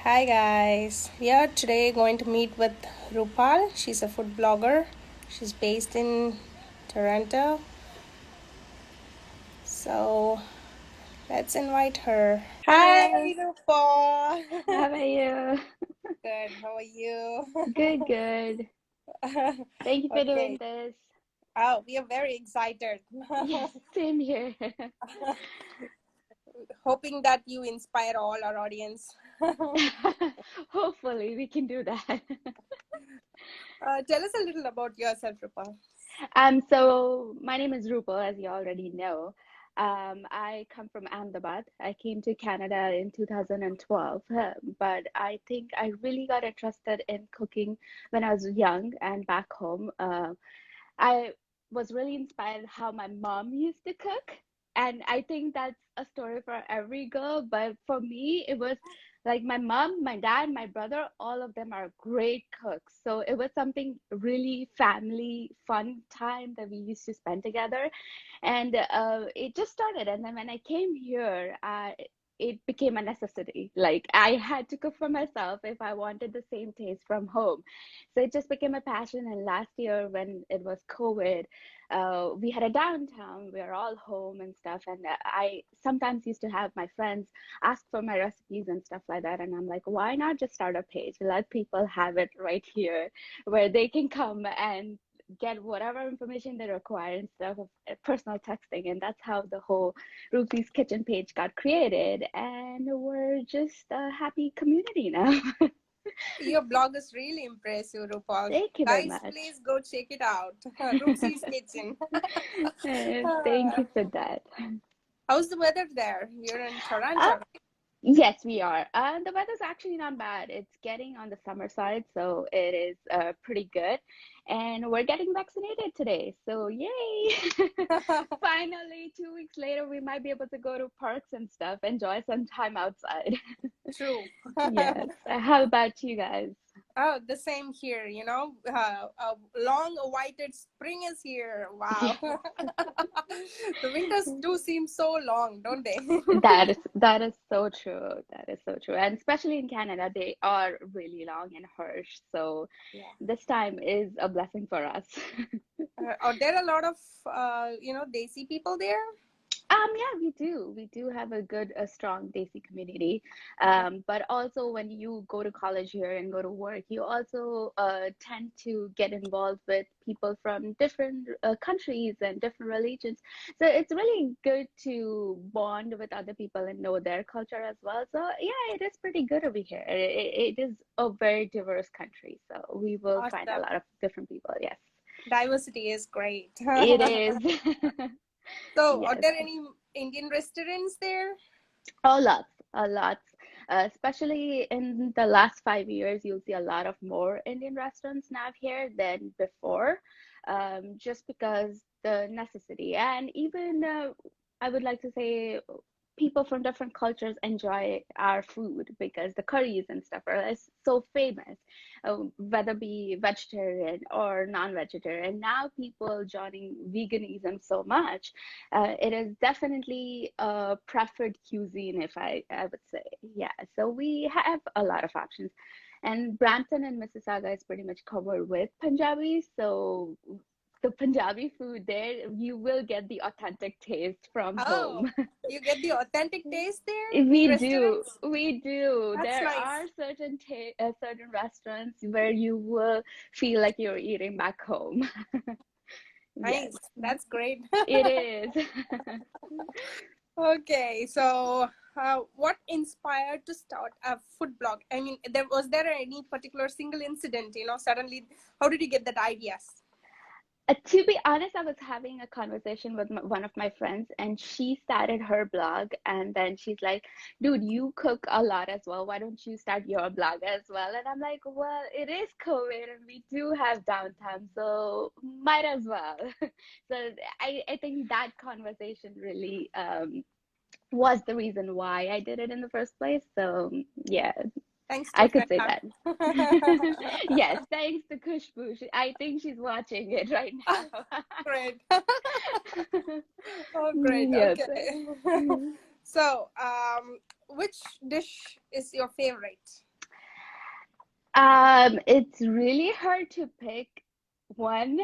Hi guys, we are today going to meet with Rupal. She's a food blogger. She's based in Toronto. So let's invite her. Hello, Hi Rupal. how are you? Good, how are you? Good, good. Thank you for doing Okay. this. Oh, we are very excited. Yes, same here. Hoping that you inspire all our audience. Hopefully, we can do that. Tell us a little about yourself, Rupal. So my name is Rupal, as you already know. I come from Ahmedabad. I came to Canada in 2012, but I think I really got interested in cooking when I was young and back home. I was really inspired how my mom used to cook. And I think that's a story for every girl. But for me, it was like my mom, my dad, my brother, all of them are great cooks. So it was something really family fun time that we used to spend together. And it just started. And then when I came here, it became a necessity. Like I had to cook for myself if I wanted the same taste from home. So it just became a passion. And last year, when it was COVID, we had a downtown. We were all home and stuff. And I sometimes used to have my friends ask for my recipes and stuff like that. And I'm like, why not just start a page? Let people have it right here where they can come and get whatever information they require instead of personal texting. And that's how the whole Rupee's Kitchen page got created. And we're just a happy community now. Your blog is really impressive, Rupal. Thank you very Guys, much. please go check it out. Roopsie's Kitchen. Thank Uh, you for that. how's the weather there? You're in Uh, Toronto, right? yes, we are. The weather's actually not bad. It's getting on the summer side, so it is pretty good. And we're getting vaccinated today, so yay! Finally, 2 weeks later, we might be able to go to parks and stuff, enjoy some time outside. True. Yes. How about you guys? Oh, the same here, a long awaited spring is here. Yeah. Wow. The winters do seem so long, don't they? That is so true. That is so true. And especially in Canada, they are really long and harsh. So Yeah. this time is a blessing for us. Are there a lot of, Desi people there? Yeah, we do. We do have a good, a strong Desi community. Uh-huh. But also when you go to college here and go to work, you also tend to get involved with people from different countries and different religions. So it's really good to bond with other people and know their culture as well. So yeah, it is pretty good over here. It is a very diverse country, so we will find a Awesome. lot of different people. Yes, Diversity is great. it is. So, are Yes. there any Indian restaurants there? Oh, lots, a lot. Especially in the last 5 years, you'll see a lot of more Indian restaurants now here than before, just because the necessity. And even I would like to say people from different cultures enjoy our food because the curries and stuff are so famous, whether be vegetarian or non-vegetarian. Now people joining veganism so much, it is definitely a preferred cuisine, if I would say. Yeah, so we have a lot of options. And Brampton and Mississauga is pretty much covered with Punjabi. So the Punjabi food there, you will get the authentic taste from Oh, home. you get the authentic taste there in We do, restaurants? we do. That's There nice. are certain restaurants where you will feel like you're eating back home. Yes, Nice. That's great. it is. Okay, so what inspired to start a food blog? I mean, there any particular single incident, suddenly, how did you get that ideas? To be honest, I was having a conversation with one of my friends, and she started her blog. And then she's like, "Dude, you cook a lot as well. Why don't you start your blog as well?" And I'm like, "Well, it is COVID, and we do have downtime, so might as well." So I think that conversation really was the reason why I did it in the first place. So yeah, Thanks to I a could friend. say Huh? that. Yes, thanks to Kushbu. I think she's watching it right now. Great. Oh, great. Yes. Okay. So, which dish is your favorite? It's really hard to pick one.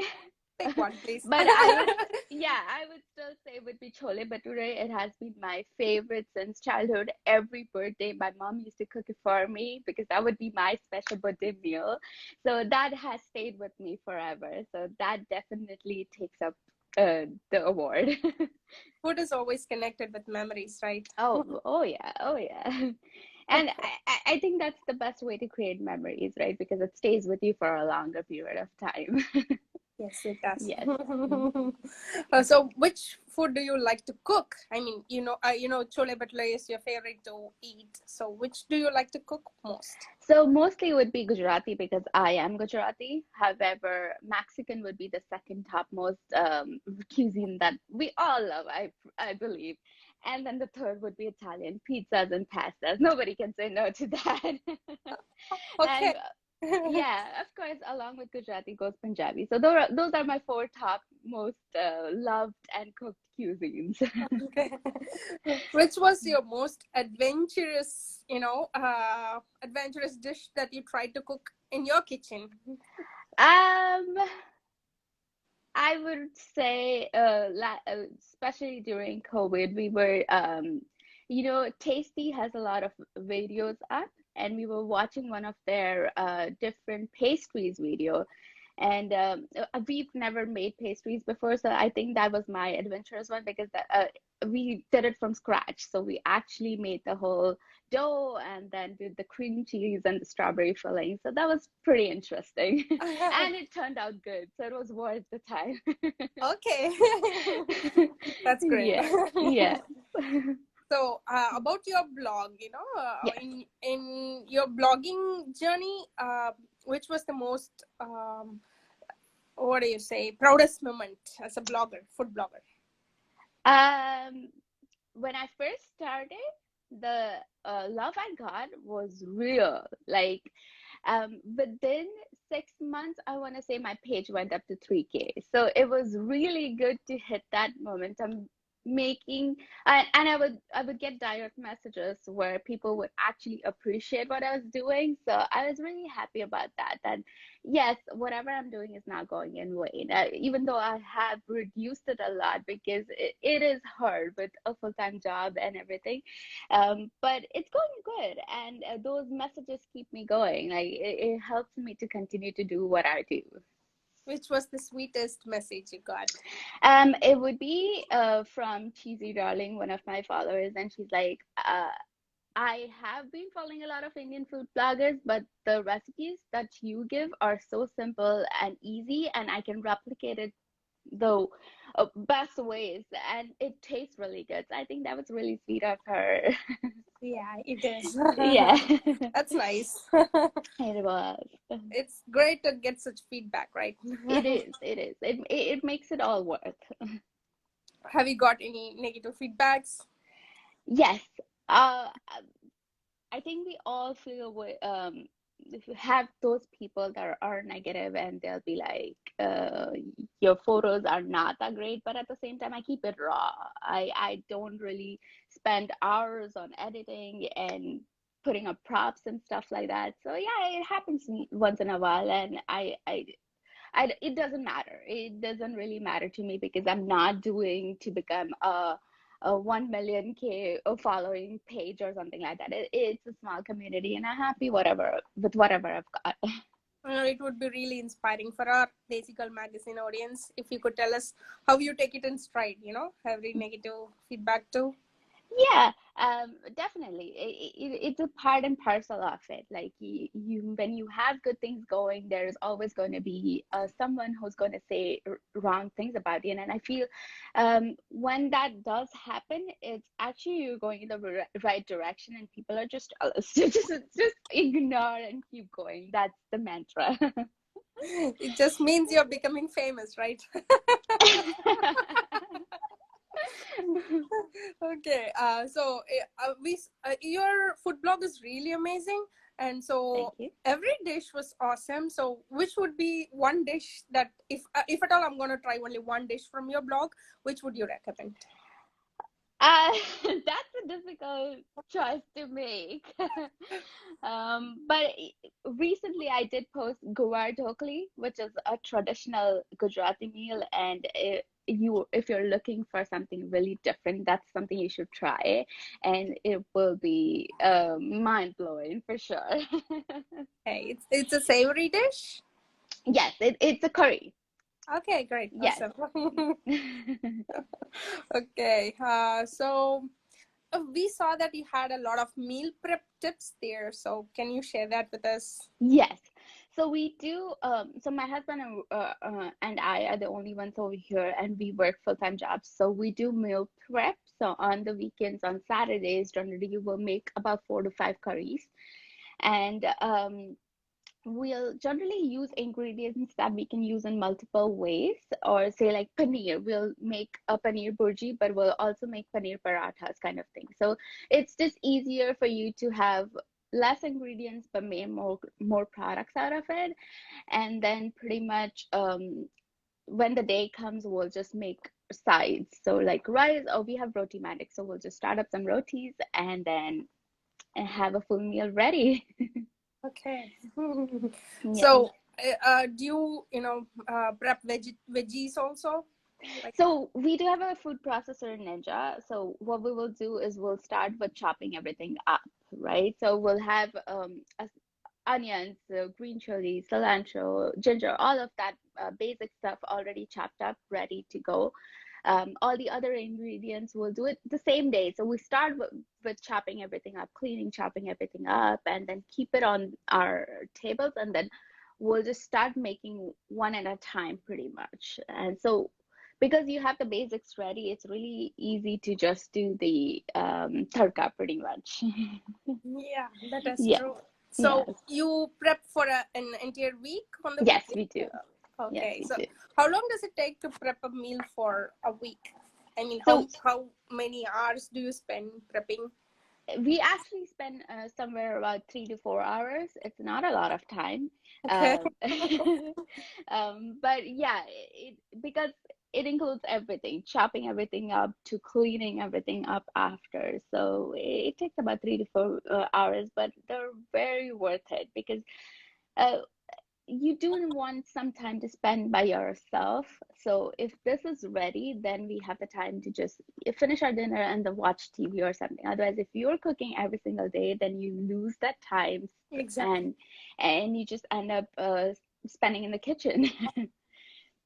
Pick one, please. But I would, yeah, I would still say it would be chole bhature. It has been my favorite since childhood. Every birthday, my mom used to cook it for me because that would be my special birthday meal. So that has stayed with me forever. So that definitely takes up the award. Food is always connected with memories, right? Oh, oh yeah, oh yeah. And I think that's the best way to create memories, right? Because it stays with you for a longer period of time. Yes, it does. Yes. So, which food do you like to cook? I mean, chole bhature is your favorite to eat. So, which do you like to cook most? So mostly it would be Gujarati because I am Gujarati. However, Mexican would be the second top most cuisine that we all love, I believe. And then the third would be Italian, pizzas and pastas. Nobody can say no to that. Okay. And yeah, of course, along with Gujarati goes Punjabi. So those are my four top most loved and cooked cuisines. Okay. Which was your most adventurous dish that you tried to cook in your kitchen? Um, I would say, especially during COVID, we were, Tasty has a lot of videos up, and we were watching one of their different pastries video. And we've never made pastries before, so I think that was my adventurous one because we did it from scratch. So we actually made the whole dough and then did the cream cheese and the strawberry filling. So that was pretty interesting. And it turned out good. So it was worth the time. Okay. That's great. Yeah, yeah. So, about your blog, Yes. in your blogging journey, which was the most, what do you say, proudest moment as a blogger, food blogger? Um, when I first started, the love I got was real. Like, within 6 months, I want to say my page went up to 3K. So it was really good to hit that momentum making, and I would get direct messages where people would actually appreciate what I was doing. So I was really happy about that. That yes, whatever I'm doing is not going in vain. Even though I have reduced it a lot because it is hard with a full-time job and everything. But it's going good, and those messages keep me going. Like it helps me to continue to do what I do. Which was the sweetest message you got? It would be from Cheesy Darling, one of my followers, and she's like, I have been following a lot of Indian food bloggers, but the recipes that you give are so simple and easy, and I can replicate it the best ways, and it tastes really good. So I think that was really sweet of her. Yeah, it is. Yeah, That's nice. it was. It's great to get such feedback, right? It is. It is. It makes it all worth. Have you got any negative feedbacks? Yes. I think we all feel have those people that are negative, and they'll be like, your photos are not that great, but at the same time I keep it raw. I don't really spend hours on editing and putting up props and stuff like that. So yeah, it happens once in a while, and it doesn't matter. It doesn't really matter to me because I'm not doing to become a 1 million K following page or something like that. It's a small community, and I'm happy whatever I've got. It would be really inspiring for our Desi Girl magazine audience if you could tell us how you take it in stride, every negative feedback too. Yeah, definitely. It's a part and parcel of it. Like when you have good things going, there's always going to be someone who's going to say wrong things about you. And I feel when that does happen, it's actually you're going in the right direction, and people are just jealous. Just ignore and keep going. That's the mantra. It just means you're becoming famous, right? Okay. So your food blog is really amazing, and Thank so you. every dish was awesome. So which would be one dish that, if at all I'm gonna try only one dish from your blog, which would you recommend? Uh, that's a difficult choice to make. But recently I did post Guwar Dhokli, which is a traditional Gujarati meal, and if you're looking for something really different, that's something you should try, and it will be mind blowing for sure. Okay, it's a savory dish. Yes, it's a curry. Okay, great, Yes. awesome. Okay, we saw that you had a lot of meal prep tips there. So can you share that with us? Yes. So we do, so my husband and I are the only ones over here, and we work full-time jobs. So we do meal prep. So on the weekends, on Saturdays, generally we'll make about 4 to 5 curries. And we'll generally use ingredients that we can use in multiple ways, or say like paneer. We'll make a paneer burji, but we'll also make paneer parathas kind of thing. So it's just easier for you to have less ingredients but make more products out of it. And then pretty much when the day comes, we'll just make sides. So like rice, or we have roti matic, so we'll just start up some rotis and then have a full meal ready. Okay. Yeah. So, do you prep veggies also? Like, So we do have a food processor in Ninja. So what we will do is we'll start with chopping everything up, right? So we'll have onions, green chili, cilantro, ginger, all of that basic stuff already chopped up, ready to go. All the other ingredients we'll do it the same day. So we start with chopping everything up, cleaning, chopping everything up, and then keep it on our tables, and then we'll just start making one at a time pretty much. And so because you have the basics ready, it's really easy to just do the tadka pretty much. yeah, that is Yeah, true. So yes, you prep for an entire week on the yes, weekend? we do. Yes, Okay. we So do. how long does it take to prep a meal for a week? I mean, So how many hours do you spend prepping? we actually spend somewhere about 3 to 4 hours. It's not a lot of time. Okay. Um, but yeah, because it includes everything, chopping everything up to cleaning everything up after. So it takes about 3 to 4 hours, but they're very worth it because uh, you do want some time to spend by yourself. So if this is ready, then we have the time to just finish our dinner and then watch TV or something. Otherwise, if you're cooking every single day, then you lose that time, Exactly. and you just end up spending in the kitchen.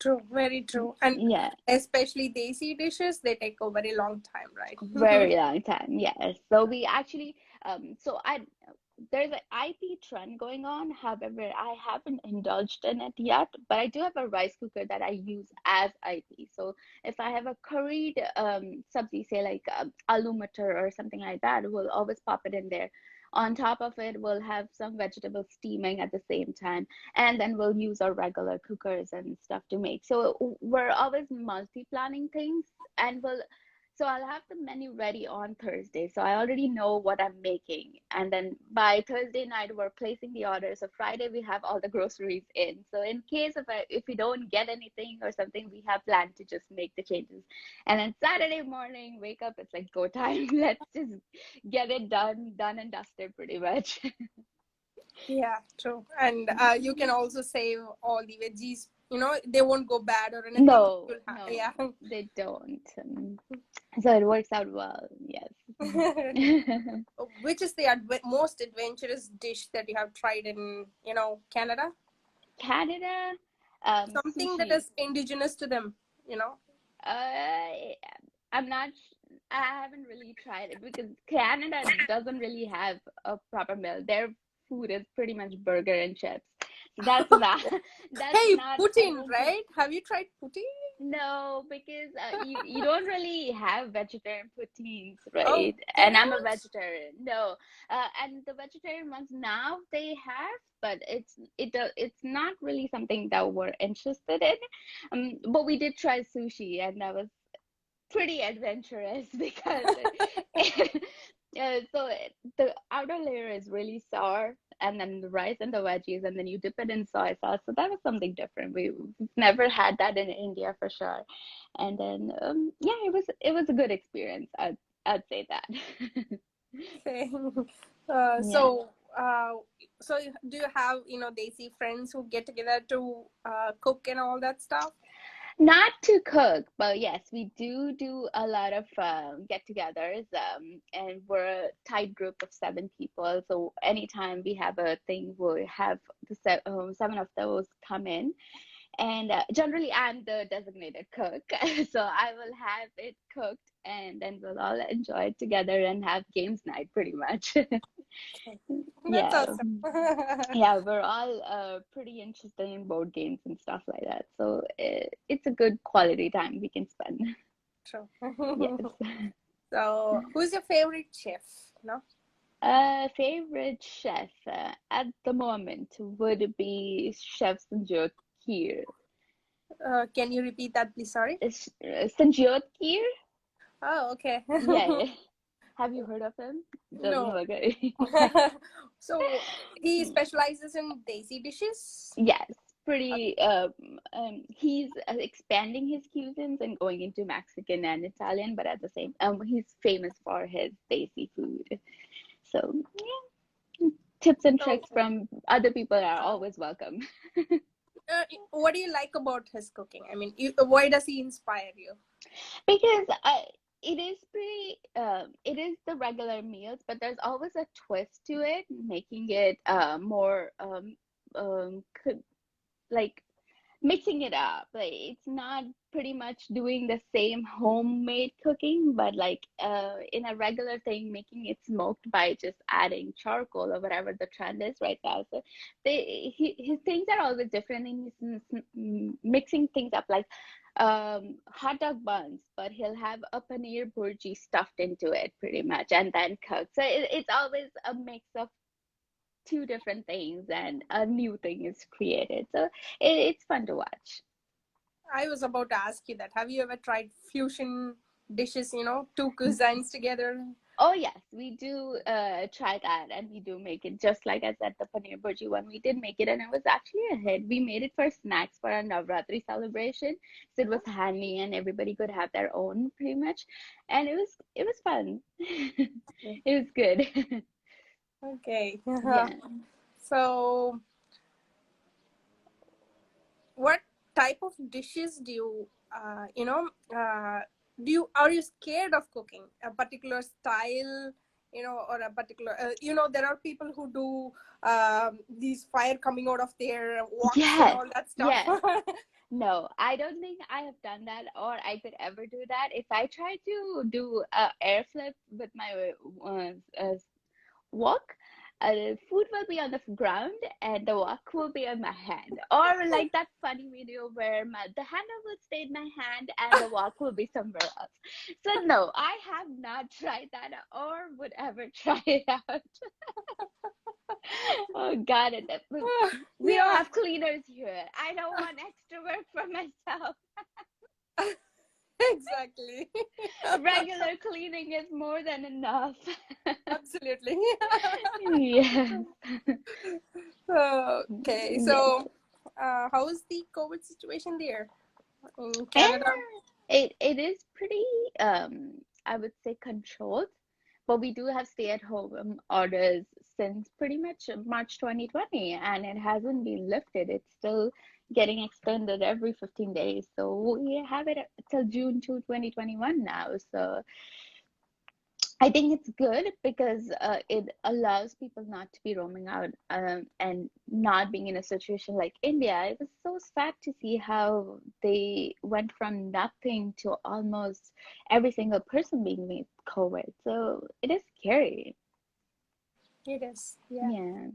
True. Very true. And Yeah, especially Desi dishes, they take a very long time, right? very long time. Yes. So we actually, so I there's an IP trend going on. However, I haven't indulged in it yet, but I do have a rice cooker that I use as IP. So if I have a curried sabzi, say like aloo matar or something like that, we'll always pop it in there. On top of it, we'll have some vegetables steaming at the same time, and then we'll use our regular cookers and stuff to make. So we're always multi-planning things, and so I'll have the menu ready on Thursday. So I already know what I'm making. And then by Thursday night, we're placing the order. So Friday, we have all the groceries in. So in case if we don't get anything or something, we have planned to just make the changes. And then Saturday morning, wake up, it's like go time. Let's just get it done and dusted pretty much. Yeah, true. And you can also save all the veggies. They won't go bad or anything. No, no, Yeah. they don't. So it works out well. Yes. Which is the most adventurous dish that you have tried in, Canada? Canada, Something that sushi. is indigenous to them. Uh, I'm not. I haven't really tried it because Canada doesn't really have a proper meal. Their food is pretty much burger and chips. So that's not. That's Hey, not. I Putin, don't think. right? Have you tried Putin? No, because you don't really have vegetarian poutines, Oh, right? they And I'm a don't? vegetarian. No, and the vegetarian ones now they have, but it's not really something that we're interested in. But we did try sushi, and that was pretty adventurous because so the outer layer is really sour, and then the rice and the veggies, and then you dip it in soy sauce. So that was something different. We've never had that in India for sure. And then yeah, it was a good experience. I'd say that. Okay. Yeah. Uh, so do you have, Desi friends who get together to cook and all that stuff? Not to cook, but yes, we do a lot of get-togethers, and we're a tight group of 7 people. So anytime we have a thing, we have the 7 of those come in, and generally I'm the designated cook, so I will have it cooked, and then we'll all enjoy it together and have games night pretty much. Okay. That's Yeah. awesome. Yeah, we're all pretty interested in board games and stuff like that. So it's a good quality time we can spend. True. Yes. So, who's your favorite chef? No? Favorite chef at the moment would be Chef Sanjot Kheer. Can you repeat that, please? Sorry. Sanjot Kheer? Oh, okay. Yeah, yeah. Have you heard of him? Doesn't No. look like So, he specializes in Desi dishes? Yes, pretty. He's expanding his cuisines and going into Mexican and Italian, but at the same, he's famous for his Desi food. So, yeah, tips and So, tricks from other people are always welcome. what do you like about his cooking? I mean, why does he inspire you? Because it is pretty, it is the regular meals, but there's always a twist to it, making it more like mixing it up. Like it's not pretty much doing the same homemade cooking, but like in a regular thing, making it smoked by just adding charcoal or whatever the trend is right now. So his things are always different, and he's mixing things up like hot dog buns, but he'll have a paneer burji stuffed into it pretty much and then cooked. So it's always a mix of two different things and a new thing is created. So it's fun to watch. I was about to ask you that. Have you ever tried fusion dishes, two cuisines together? Oh yes, we do try that, and we do make it just like I said, the paneer bhurji one. We did make it, and it was actually a hit. We made it for snacks for our Navratri celebration, so it was handy, and everybody could have their own pretty much, and it was fun. It was good. Okay. Yeah. So, what type of dishes do you, are you scared of cooking a particular style, or a particular, there are people who do these fire coming out of their woks and Yes. all that stuff. Yes. No, I don't think I have done that or I could ever do that. If I try to do a air flip with my wok, food will be on the ground and the wok will be in my hand. Or like that funny video where the handle will stay in my hand and the wok will be somewhere else. So no, I have not tried that or would ever try it out. Oh God, we don't Yeah. have cleaners here. I don't want extra work for myself. Exactly. Regular cleaning is more than enough. Absolutely. Yes. Okay, Yes. so how is the COVID situation there in And Canada? it is pretty I would say controlled, but we do have stay-at-home orders since pretty much March 2020, and it hasn't been lifted. It's still getting extended every 15 days. So we have it till June 2, 2021 now. So I think it's good because it allows people not to be roaming out and not being in a situation like India. It was so sad to see how they went from nothing to almost every single person being with COVID. So it is scary. It is, yeah. Yeah,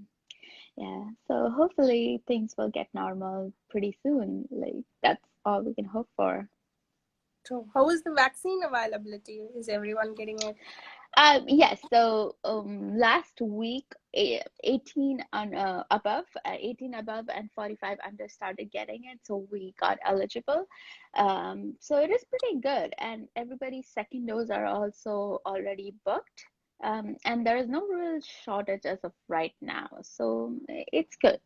yeah. So hopefully things will get normal pretty soon. Like that's all we can hope for. So, how is the vaccine availability? Is everyone getting it? Yes, so last week, 18 18 above and 45 under started getting it, so we got eligible. So it is pretty good, and everybody's second dose are also already booked. And there is no real shortage as of right now, so it's good.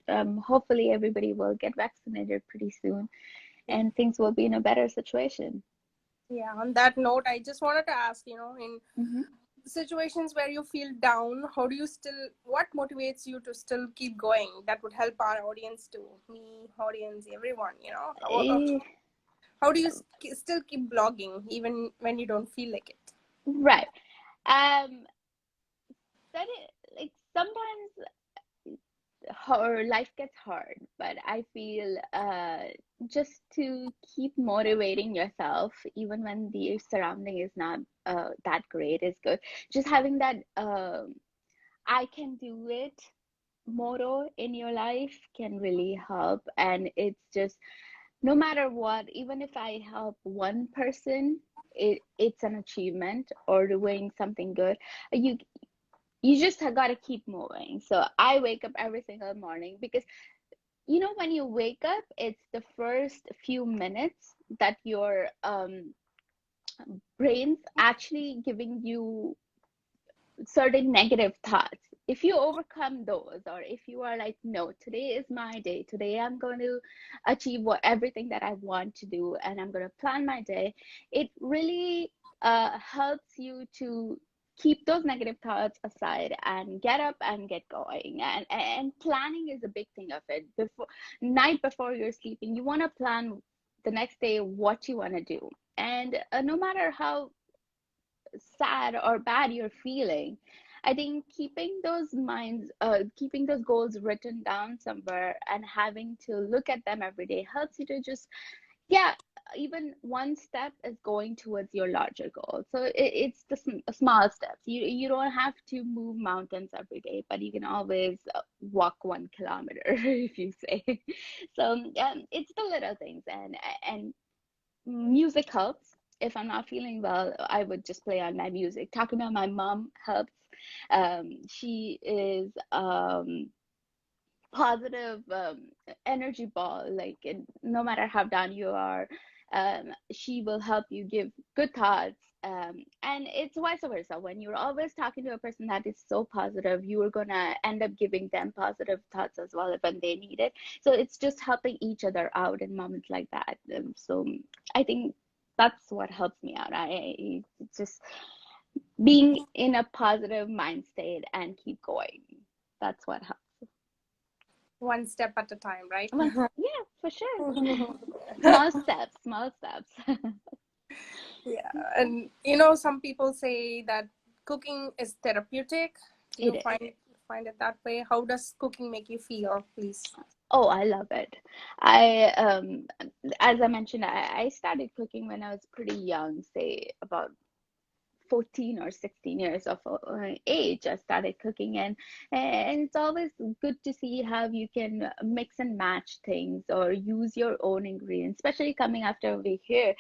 Hopefully everybody will get vaccinated pretty soon, Yeah. and things will be in a better situation. Yeah. On that note, I just wanted to ask, in Hmm. situations where you feel down, how do you still, what motivates you to still keep going? That would help our audience too, me, audience, everyone, you know. Eh, How do you still keep blogging even when you don't feel like it? right. Um, like sometimes her life gets hard, but I feel just to keep motivating yourself, even when the surrounding is not that great, is good. Just having that I can do it motto in your life can really help. And it's just no matter what, even if I help one person, it's an achievement or doing something good. You you just got to keep moving. So I wake up every single morning because when you wake up, it's the first few minutes that your brain's actually giving you certain negative thoughts. If you overcome those, or if you are like, no, today is my day, today I'm going to achieve everything that I want to do, and I'm going to plan my day, it really helps you to keep those negative thoughts aside and get up and get going. And planning is a big thing of it. Before you're sleeping, you want to plan the next day what you want to do. And no matter how sad or bad you're feeling, I think keeping those goals written down somewhere and having to look at them every day helps you to just, yeah, even one step is going towards your larger goal. So it's the small steps. You don't have to move mountains every day, but you can always walk 1 kilometer, if you say. So it's the little things, and music helps. If I'm not feeling well, I would just play on my music. Talking about my mom helps. She is positive energy ball. Like, no matter how down you are, she will help you give good thoughts. And it's vice versa. When you're always talking to a person that is so positive, you are gonna end up giving them positive thoughts as well when they need it. So it's just helping each other out in moments like that. So I think that's what helps me out. It's just being in a positive mind state and keep going. That's what helps. One step at a time, right? Yeah, for sure. Small steps, small steps. Yeah, and some people say that cooking is therapeutic. Do It you is. find it that way? How does cooking make you feel, please? Oh, I love it. I as I mentioned, I started cooking when I was pretty young, say about 14 or 16 years of age. I started cooking, and it's always good to see how you can mix and match things or use your own ingredients, especially coming after over here.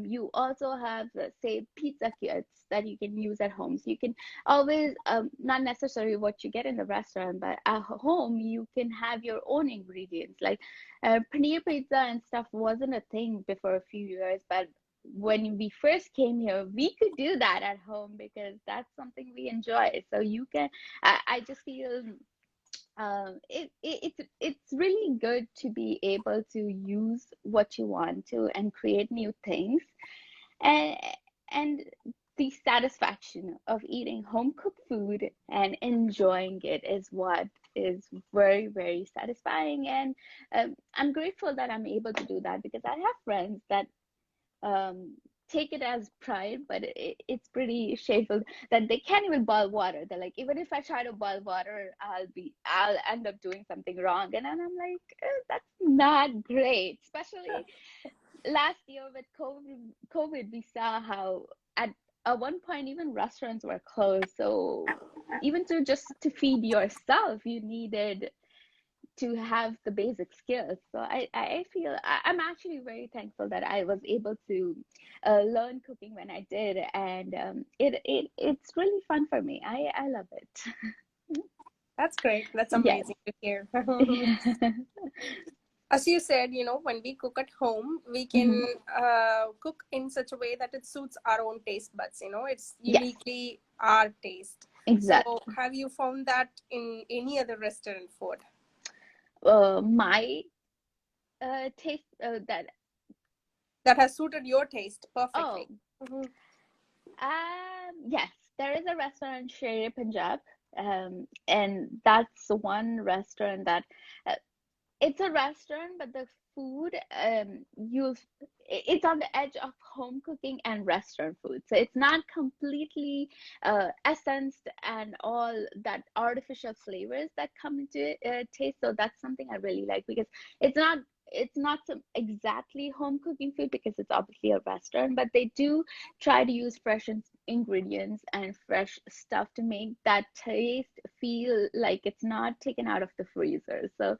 You also have, say, pizza kits that you can use at home. So you can always, not necessarily what you get in the restaurant, but at home, you can have your own ingredients. Like paneer pizza and stuff wasn't a thing before a few years, but when we first came here, we could do that at home because that's something we enjoy. So you can, I just feel it's really good to be able to use what you want to and create new things. And and the satisfaction of eating home cooked food and enjoying it is what is very, very satisfying. And I'm grateful that I'm able to do that because I have friends that um, take it as pride, but it's pretty shameful that they can't even boil water. They're like, even if I try to boil water, I'll end up doing something wrong. And then I'm like, that's not great. Especially last year with COVID, we saw how at one point even restaurants were closed. So even to feed yourself, you needed to have the basic skills. So I feel I'm actually very thankful that I was able to learn cooking when I did, and it's really fun for me. I love it. That's great. That's Yes. amazing to hear. As you said, when we cook at home, we can Mhm. cook in such a way that it suits our own taste buds. It's Yes, uniquely our taste. So, exactly. have you found that in any other restaurant food My taste that that has suited your taste oh perfectly? Mhm. yes, There is a restaurant in Shere Punjab, and that's one restaurant that uh, it's a restaurant, but the food you'll it's on the edge of home cooking and restaurant food. So it's not completely essenced and all that artificial flavors that come into taste. So that's something I really like because it's not it's not some exactly home cooking food because it's obviously a restaurant, but they do try to use fresh ingredients and fresh stuff to make that taste feel like it's not taken out of the freezer. So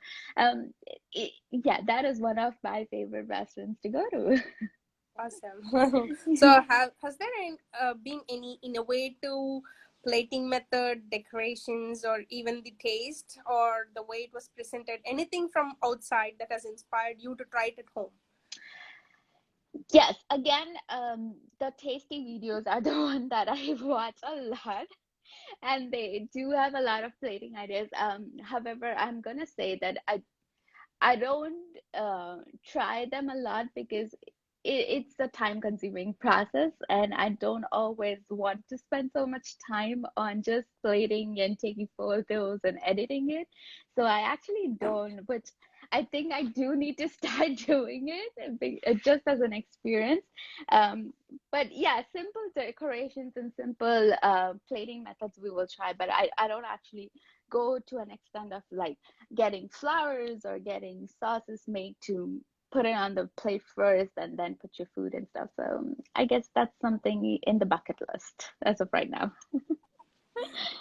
yeah, that is one of my favorite restaurants to go to. Awesome. So, has there been any innovative plating method, decorations, or even the taste or the way it was presented? Anything from outside that has inspired you to try it at home? Yes, again, the tasty videos are the one that I watch a lot, and they do have a lot of plating ideas. However, I'm gonna say that I don't try them a lot because it's a time-consuming process, and I don't always want to spend so much time on just plating and taking photos and editing it. So I actually don't, which I think I do need to start doing it just as an experience. Um, but yeah, simple decorations and simple plating methods we will try, but I don't actually go to an extent of like getting flowers or getting sauces made to put it on the plate first and then put your food and stuff. So I guess that's something in the bucket list as of right now.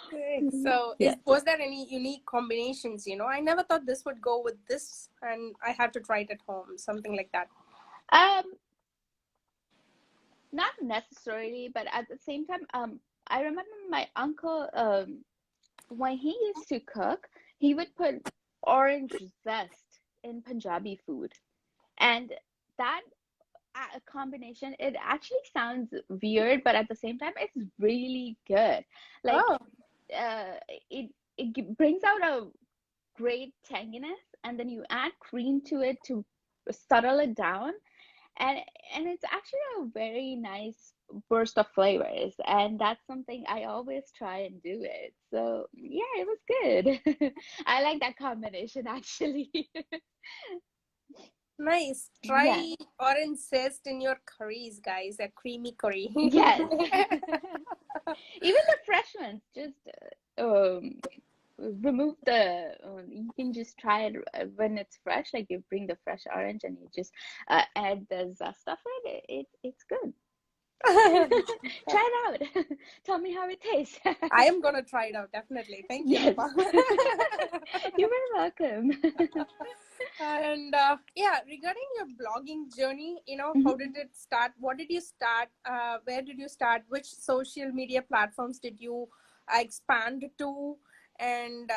Great. So, Yeah. was there any unique combinations? I never thought this would go with this, and I had to try it at home, something like that. Um, Not necessarily, but at the same time, I remember my uncle, when he used to cook, he would put orange zest in Punjabi food. And that a combination, it actually sounds weird, but at the same time, it's really good. Like, Oh, uh, brings out a great tanginess, and then you add cream to it to settle it down, and it's actually a very nice burst of flavors, and that's something I always try and do it. So yeah, it was good. I like that combination actually. nice. Yeah. Try orange zest in your curries, guys. A creamy curry. Yes. Even the fresh ones, just remove the you can just try it when it's fresh, like you bring the fresh orange and you just add the zest of it's good. Try it out. Tell me how it tastes. I am gonna try it out, definitely. Thank you, Yes. Rupa. You're very welcome. And yeah, regarding your blogging journey, how Mhm, did it start? What did you start? Where did you start? Which social media platforms did you expand to? And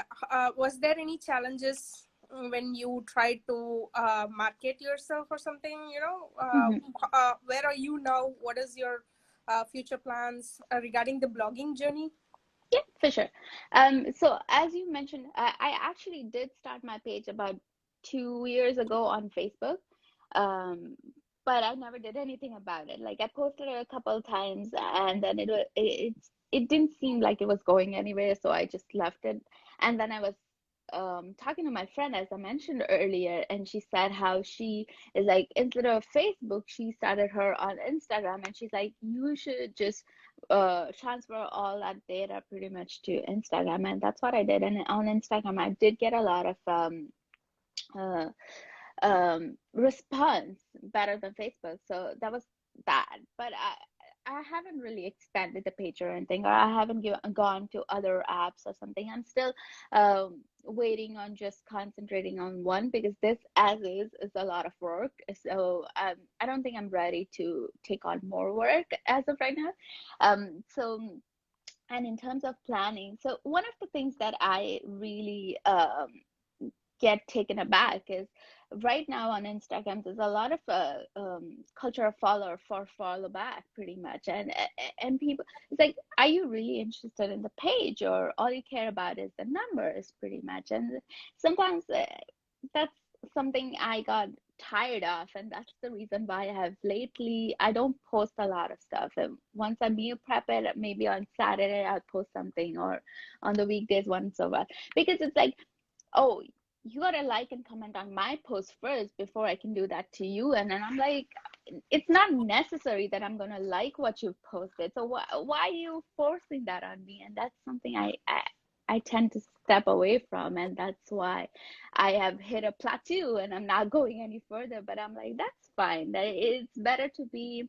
was there any challenges when you tried to market yourself or something? mhm. Where are you now? What is your future plans regarding the blogging journey? Yeah, for sure. So as you mentioned, I actually did start my page about 2 years ago on Facebook. Um, but I never did anything about it. Like I posted it a couple of times and then it didn't seem like it was going anywhere, so I just left it. And then I was talking to my friend, as I mentioned earlier, and she said how she is like, instead of Facebook, she started her on Instagram, and she's like, you should just transfer all that data pretty much to Instagram. And that's what I did. And on Instagram, I did get a lot of uh, response better than Facebook. So that was that. But I haven't really expanded the page or anything, or I haven't gone to other apps or something. I'm still waiting on just concentrating on one because this, as is a lot of work. So I don't think I'm ready to take on more work as of right now. So, and in terms of planning, so one of the things that I really get taken aback is right now on Instagram there's a lot of culture of follow back pretty much, and people, it's like, are you really interested in the page, or all you care about is the numbers pretty much? And sometimes that's something I got tired of, and that's the reason why I don't post a lot of stuff. And once I meal prep it, maybe on Saturday I'll post something, or on the weekdays once in a while, because it's like, oh, you gotta like and comment on my post first before I can do that to you. And then I'm like, it's not necessary that I'm gonna like what you've posted. So why are you forcing that on me? And that's something I tend to step away from, and that's why I have hit a plateau and I'm not going any further. But I'm like, that's fine. That it's better to be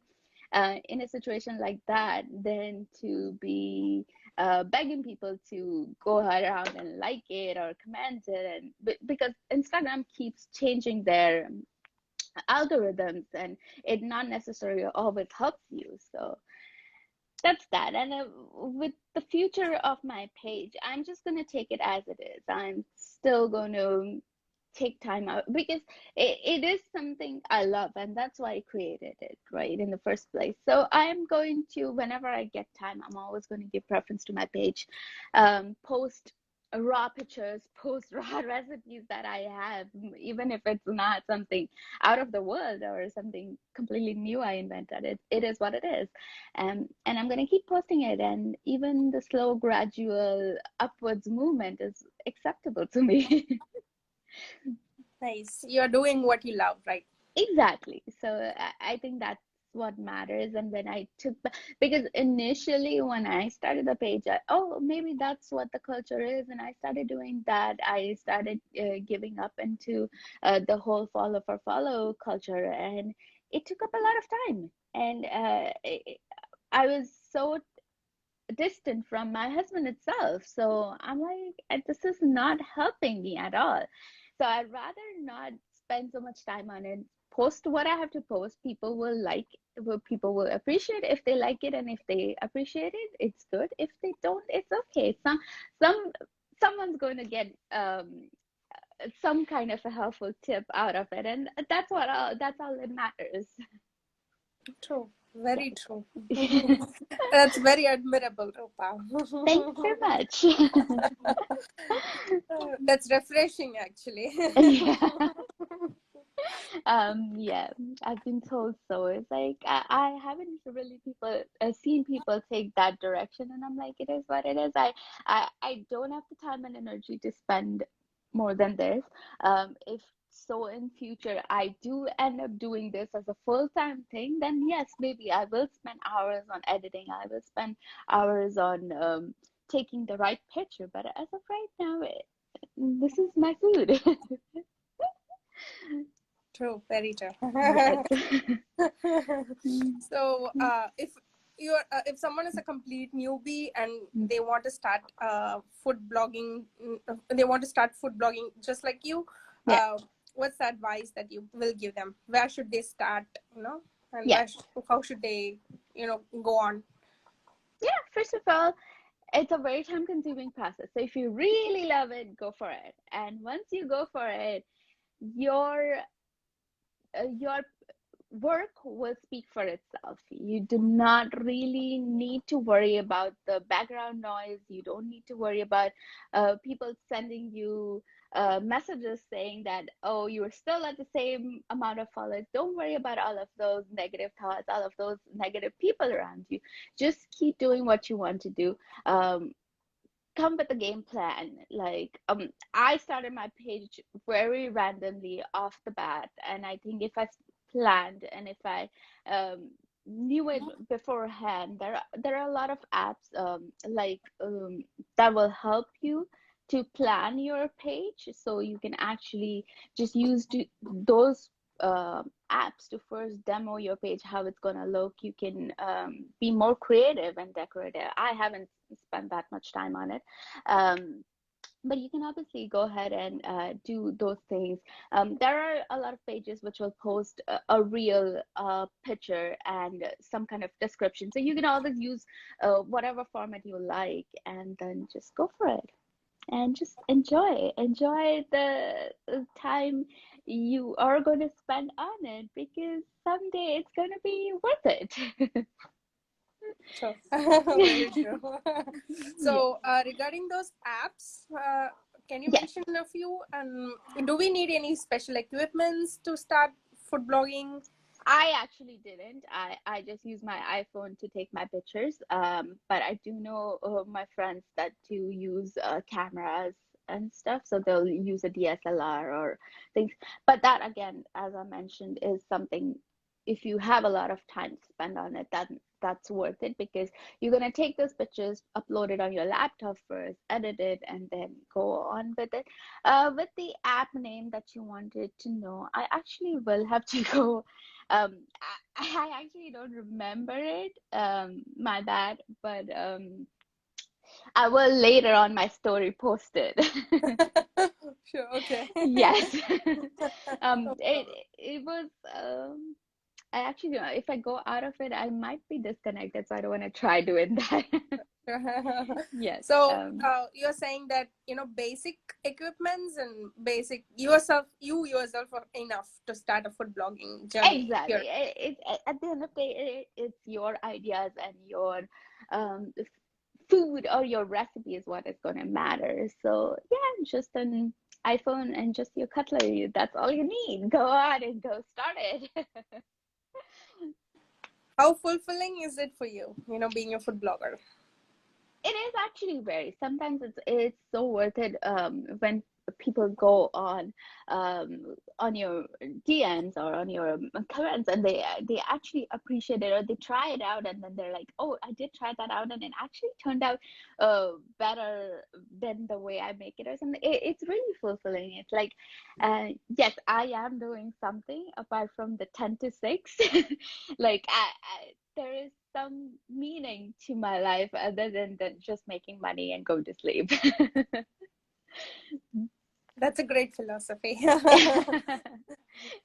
in a situation like that than to be begging people to go around and like it or comment it, and because Instagram keeps changing their algorithms, and it not necessarily always helps you. So that's that. And with the future of my page, I'm just going to take it as it is. I'm still going to take time out because it is something I love, and that's why I created it, right, in the first place. So I'm going to, whenever I get time, I'm always going to give preference to my page, post raw pictures, post raw recipes that I have, even if it's not something out of the world or something completely new I invented. It is what it is. And I'm going to keep posting it, and even the slow gradual upwards movement is acceptable to me. Nice. You're doing what you love, right? Exactly. So I think that's what matters. And when I took, because initially when I started the page, oh, maybe that's what the culture is. And I started doing that. I started giving up into the whole follow for follow culture. And it took up a lot of time. And I was so distant from my husband itself. So I'm like, this is not helping me at all. So I'd rather not spend so much time on it. Post what I have to post. People will like, people will appreciate if they like it, and if they appreciate it, it's good. If they don't, it's okay. Some someone's going to get some kind of a helpful tip out of it, and that's all that matters. True. Very true. That's very admirable, Rupa. Thank you very much. That's refreshing, actually. Yeah. Yeah, I've been told so. It's like I haven't really seen people take that direction, and I'm like, it is what it is. I don't have the time and energy to spend more than this. If so in future I do end up doing this as a full-time thing, then yes, maybe I will spend hours on editing. I will spend hours on taking the right picture. But as of right now, this is my food. True, very true. Yes. So, if someone is a complete newbie and they want to start food blogging, they want to start food blogging just like you, Yeah. what's the advice that you will give them? Where should they start? And Yeah. how should they, go on? Yeah. First of all, it's a very time consuming process. So if you really love it, go for it. And once you go for it, your work will speak for itself. You do not really need to worry about the background noise. You don't need to worry about people sending you messages saying that, oh, you're still at the same amount of followers. Don't worry about all of those negative thoughts, all of those negative people around you. Just keep doing what you want to do. Come with a game plan. Like I started my page very randomly off the bat, and I think if I planned, and if I knew it beforehand, there are a lot of apps that will help you to plan your page, so you can actually just use those apps to first demo your page, how it's gonna look. You can be more creative and decorative. I haven't spent that much time on it. But you can obviously go ahead and do those things. There are a lot of pages which will post a real picture and some kind of description. So you can always use whatever format you like, and then just go for it and just enjoy the time you are going to spend on it, because someday it's going to be worth it. True. Very true. Yeah. So, regarding those apps, Can you Yes. mention a few? And do we need any special equipments to start food blogging? I actually didn't. I just use my iPhone to take my pictures. But I do know my friends that do use cameras and stuff, so they'll use a DSLR or things. But that again, as I mentioned, is something if you have a lot of time to spend on it, that's worth it because you're gonna take those pictures, upload it on your laptop first, edit it, and then go on with it. With the app name that you wanted to know, I actually will have to go I actually don't remember it. My bad, but I will later on my story post it. Sure, okay. Yes. No It was I actually if I go out of it, I might be disconnected, so I don't want to try doing that. problem. Yes. So you're saying that basic equipments and basic you yourself are enough to start a food blogging journey here. Exactly. At the end of the day, it's your ideas and your food or your recipe is what is going to matter. So, yeah, just an iPhone and just your cutlery. That's all you need. Go on and go start it. How fulfilling is it for you, being a food blogger? It is actually very. Sometimes it's so worth it when people go on your DMs or on your comments and they actually appreciate it or they try it out and then they're like, oh, I did try that out and it actually turned out better than the way I make it or something. It's really fulfilling. It's like, yes, I am doing something apart from the 10 to 6. Like there is some meaning to my life other than just making money and go to sleep. That's a great philosophy.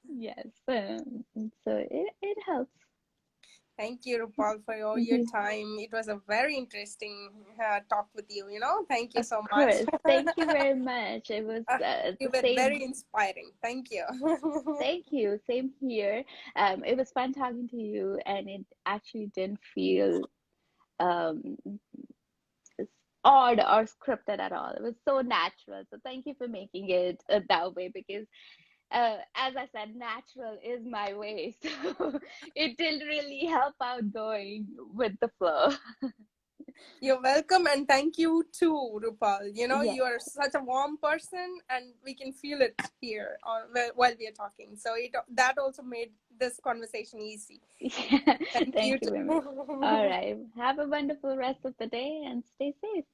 Yes, so it helps. Thank you, Rupal, for your You, time. It was a very interesting talk with you. Thank you of so much. course. Thank you very much. It was You the were same. very inspiring. Thank you. Thank you. Same here. It was fun talking to you, and it actually didn't feel um odd or scripted at all. It was so natural. So thank you for making it that way because as I said, natural is my way. So it did really help out going with the flow. You're welcome, and thank you too, Rupal. Yes. You are such a warm person, and we can feel it here while we are talking. So that also made this conversation easy. Yeah. Thank you Thank you very much. All too. right. Have a wonderful rest of the day and stay safe.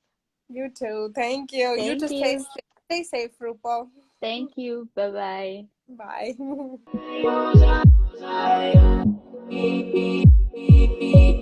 You too. Thank you. You too. Thank Stay you. safe. Stay safe, Rupal. Thank you. Bye bye. Bye.